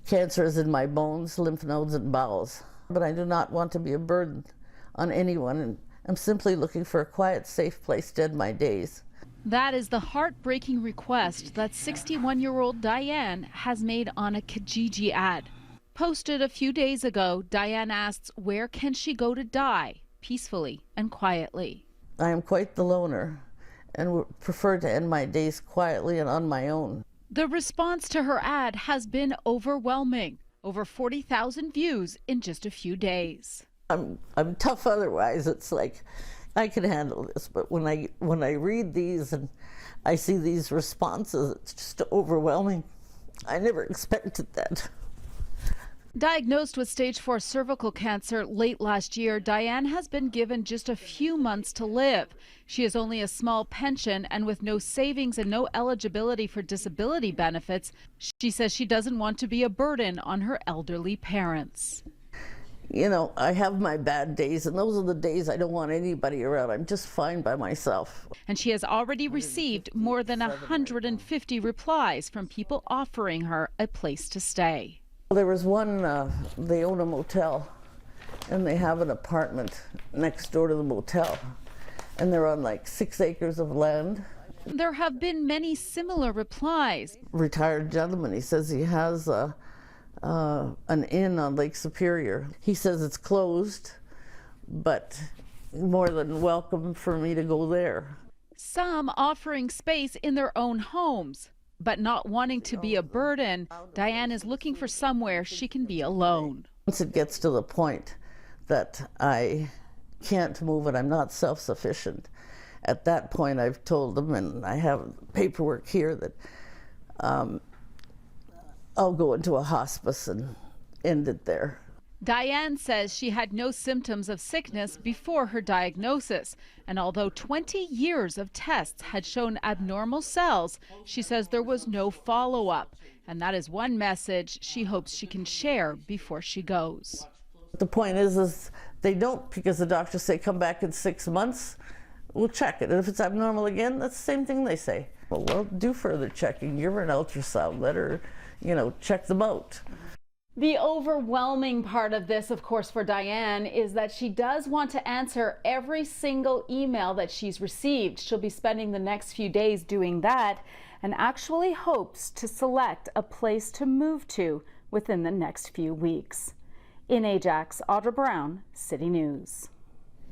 Cancer is in my bones, lymph nodes, and bowels. But I do not want to be a burden on anyone, and I'm simply looking for a quiet, safe place to end my days. That is the heartbreaking request that 61-year-old Diane has made on a Kijiji ad. Posted a few days ago, Diane asks where can she go to die, peacefully and quietly. I am quite the loner and would prefer to end my days quietly and on my own. The response to her ad has been overwhelming. Over 40,000 views in just a few days. I'm tough otherwise. It's like I can handle this, but when I read these and I see these responses, it's just overwhelming. I never expected that. Diagnosed with stage 4 cervical cancer late last year, Diane has been given just a few months to live. She has only a small pension, and with no savings and no eligibility for disability benefits, she says she doesn't want to be a burden on her elderly parents. You know, I have my bad days, and those are the days I don't want anybody around. I'm just fine by myself. And she has already received more than 150 replies from people offering her a place to stay. There was one, they own a motel, and they have an apartment next door to the motel, and they're on like 6 acres of land. There have been many similar replies. Retired gentleman, he says he has an inn on Lake Superior. He says it's closed, but more than welcome for me to go there. Some offering space in their own homes. But not wanting to be a burden, Diane is looking for somewhere she can be alone. Once it gets to the point that I can't move and I'm not self-sufficient, at that point I've told them, and I have paperwork here, that I'll go into a hospice and end it there. Diane says she had no symptoms of sickness before her diagnosis, and although 20 years of tests had shown abnormal cells, she says there was no follow-up, and that is one message she hopes she can share before she goes. The point is they don't, because the doctors say come back in 6 months, we'll check it, and if it's abnormal again, that's the same thing they say. Well, we'll do further checking, give her an ultrasound, let her, check them out. The overwhelming part of this, of course, for Diane is that she does want to answer every single email that she's received. She'll be spending the next few days doing that and actually hopes to select a place to move to within the next few weeks. In Ajax, Audra Brown, City News.